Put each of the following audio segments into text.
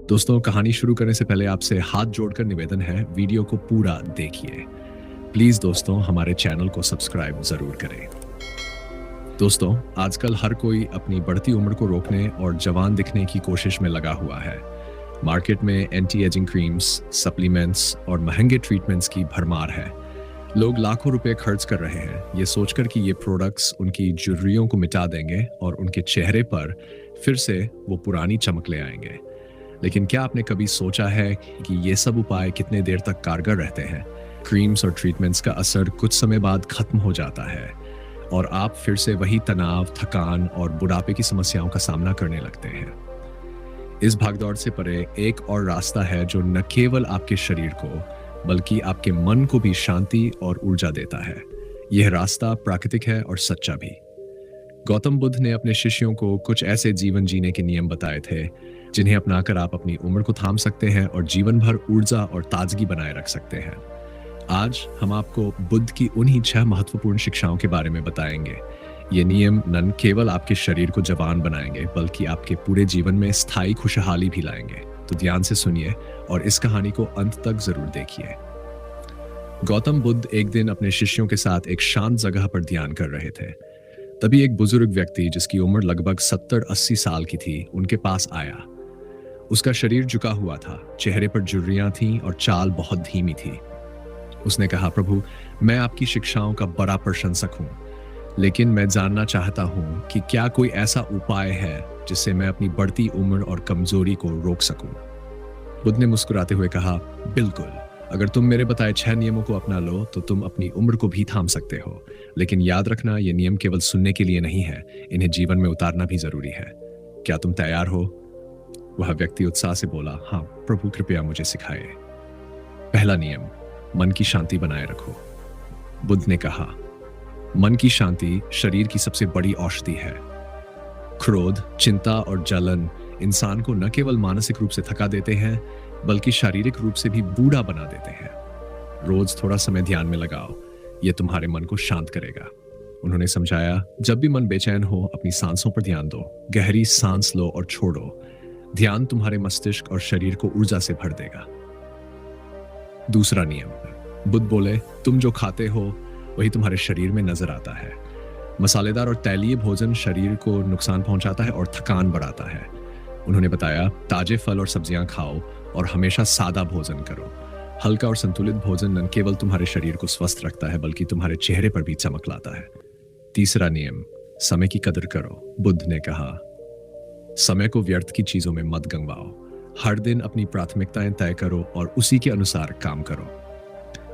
दोस्तों, कहानी शुरू करने से पहले आपसे हाथ जोड़कर निवेदन है, वीडियो को पूरा देखिए। प्लीज दोस्तों, हमारे चैनल को सब्सक्राइब जरूर करें। दोस्तों, आजकल हर कोई अपनी बढ़ती उम्र को रोकने और जवान दिखने की कोशिश में लगा हुआ है। मार्केट में एंटी एजिंग क्रीम्स, सप्लीमेंट्स और महंगे ट्रीटमेंट्स की भरमार है। लोग लाखों रुपए खर्च कर रहे हैं, ये सोचकर कि ये प्रोडक्ट्स उनकी झुर्रियों को मिटा देंगे और उनके चेहरे पर फिर से वो पुरानी चमक ले आएंगे। लेकिन क्या आपने कभी सोचा है कि ये सब उपाय कितने देर तक कारगर रहते हैं? क्रीम्स और ट्रीटमेंट्स का असर कुछ समय बाद खत्म हो जाता है और आप फिर से वही तनाव, थकान और बुढ़ापे की समस्याओं का सामना करने लगते हैं। इस भागदौड़ से परे एक और रास्ता है जो न केवल आपके शरीर को बल्कि आपके मन को भी शांति और ऊर्जा देता है। यह रास्ता प्राकृतिक है और सच्चा भी। गौतम बुद्ध ने अपने शिष्यों को कुछ ऐसे जीवन जीने के नियम बताए थे जिन्हें अपनाकर आप अपनी उम्र को थाम सकते हैं और जीवन भर ऊर्जा और ताजगी बनाए रख सकते हैं। आज हम आपको बुद्ध की उन्हीं 6 महत्वपूर्ण शिक्षाओं के बारे में बताएंगे। ये नियम न केवल आपके शरीर को जवान बनाएंगे बल्कि आपके पूरे जीवन में स्थायी खुशहाली भी लाएंगे। तो ध्यान से सुनिए और इस कहानी को अंत तक जरूर देखिए। गौतम बुद्ध एक दिन अपने शिष्यों के साथ एक शांत जगह पर ध्यान कर रहे थे। तभी एक बुजुर्ग व्यक्ति जिसकी उम्र लगभग 70-80 साल की थी, उनके पास आया। उसका शरीर झुका हुआ था, चेहरे पर झुर्रियां थीं और चाल बहुत धीमी थी। उसने कहा, प्रभु, मैं आपकी शिक्षाओं का बड़ा प्रशंसक हूं, लेकिन मैं जानना चाहता हूं कि क्या कोई ऐसा उपाय है जिससे मैं अपनी बढ़ती उम्र और कमजोरी को रोक सकूं। बुद्ध ने मुस्कुराते हुए कहा, बिल्कुल, अगर तुम मेरे बताए 6 नियमों को अपना लो तो तुम अपनी उम्र को भी थाम सकते हो। लेकिन याद रखना, ये नियम केवल सुनने के लिए नहीं है, इन्हें जीवन में उतारना भी जरूरी है। क्या तुम तैयार हो? वह व्यक्ति उत्साह से बोला, हाँ प्रभु, कृपया मुझे सिखाइए। पहला नियम, मन की शांति बनाए रखो। बुद्ध ने कहा, मन की शांति शरीर की सबसे बड़ी औषधि है। क्रोध, चिंता और जलन इंसान को न केवल मानसिक रूप से थका देते हैं बल्कि शारीरिक रूप से भी बूढ़ा बना देते हैं। रोज थोड़ा समय ध्यान में लगाओ, यह तुम्हारे मन को शांत करेगा। उन्होंने समझाया, जब भी मन बेचैन हो अपनी सांसों पर ध्यान दो, गहरी सांस लो और छोड़ो। ध्यान तुम्हारे मस्तिष्क और शरीर को ऊर्जा से भर देगा। दूसरा नियम, बुद्ध बोले, तुम जो खाते हो वही तुम्हारे शरीर में नजर आता है। मसालेदार और तैलीय भोजन शरीर को नुकसान पहुंचाता है और थकान बढ़ाता है। उन्होंने बताया, ताजे फल और सब्जियां खाओ और हमेशा सादा भोजन करो। हल्का और संतुलित भोजन न केवल तुम्हारे शरीर को स्वस्थ रखता है बल्कि तुम्हारे चेहरे पर भी चमक लाता है। तीसरा नियम, समय की कदर करो। बुद्ध ने कहा, समय को व्यर्थ की चीजों में मत गंवाओ। हर दिन अपनी प्राथमिकताएं तय करो और उसी के अनुसार काम करो।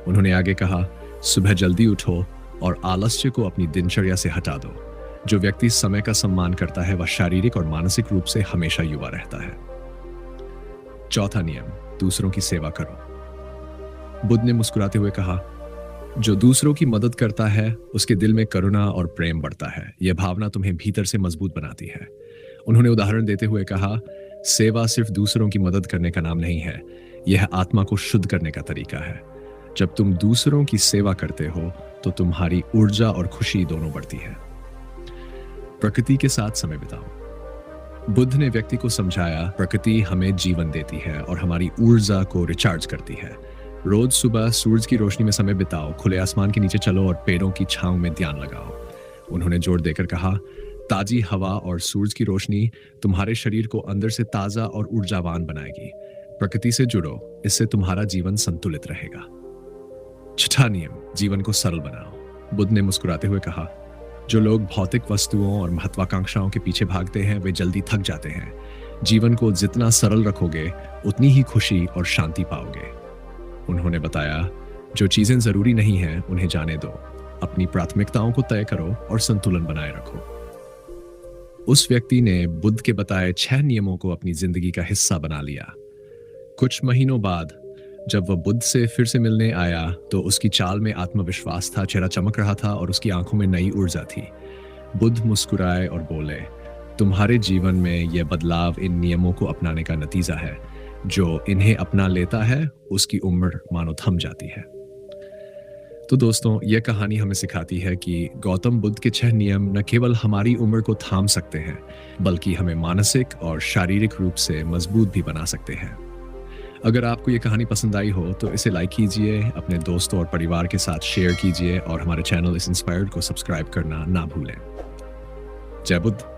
उन्होंने आगे कहा, सुबह जल्दी उठो और आलस्य को अपनी दिनचर्या से हटा दो। जो व्यक्ति समय का सम्मान करता है वह शारीरिक और मानसिक रूप से हमेशा युवा रहता है। चौथा नियम, दूसरों की सेवा करो। बुद्ध ने मुस्कुराते हुए कहा, जो दूसरों की मदद करता है उसके दिल में करुणा और प्रेम बढ़ता है। यह भावना तुम्हें भीतर से मजबूत बनाती है। उन्होंने उदाहरण देते हुए कहा, सेवा सिर्फ दूसरों की मदद करने का नाम नहीं है, यह आत्मा को शुद्ध करने का तरीका है। जब तुम दूसरों की सेवा करते हो तो तुम्हारी ऊर्जा और खुशी दोनों बढ़ती है। प्रकृति के साथ समय बिताओ। बुद्ध ने व्यक्ति को समझाया, प्रकृति हमें जीवन देती है और हमारी ऊर्जा को रिचार्ज करती है। रोज सुबह सूरज की रोशनी में समय बिताओ, खुले आसमान के नीचे चलो और पेड़ों की छांव में ध्यान लगाओ। उन्होंने जोर देकर कहा, ताजी हवा और सूरज की रोशनी तुम्हारे शरीर को अंदर से ताजा और ऊर्जावान बनाएगी। प्रकृति से जुड़ो, इससे तुम्हारा जीवन संतुलित रहेगा। छठा नियम, जीवन को सरल बनाओ। बुद्ध ने मुस्कुराते हुए कहा, जो लोग भौतिक वस्तुओं और महत्वाकांक्षाओं के पीछे भागते हैं वे जल्दी थक जाते हैं। जीवन को जितना सरल रखोगे उतनी ही खुशी और शांति पाओगे। उन्होंने बताया, जो चीजें जरूरी नहीं हैं उन्हें जाने दो, अपनी प्राथमिकताओं को तय करो और संतुलन बनाए रखो। उस व्यक्ति ने बुद्ध के बताए 6 नियमों को अपनी जिंदगी का हिस्सा बना लिया। कुछ महीनों बाद जब वह बुद्ध से फिर से मिलने आया तो उसकी चाल में आत्मविश्वास था, चेहरा चमक रहा था और उसकी आंखों में नई ऊर्जा थी। बुद्ध मुस्कुराए और बोले, तुम्हारे जीवन में यह बदलाव इन नियमों को अपनाने का नतीजा है। जो इन्हें अपना लेता है उसकी उम्र मानो थम जाती है। तो दोस्तों, यह कहानी हमें सिखाती है कि गौतम बुद्ध के 6 नियम न केवल हमारी उम्र को थाम सकते हैं, बल्कि हमें मानसिक और शारीरिक रूप से मजबूत भी बना सकते हैं। अगर आपको ये कहानी पसंद आई हो तो इसे लाइक कीजिए, अपने दोस्तों और परिवार के साथ शेयर कीजिए और हमारे चैनल इस इंस्पायर्ड को सब्सक्राइब करना ना भूलें। जय बुद्ध।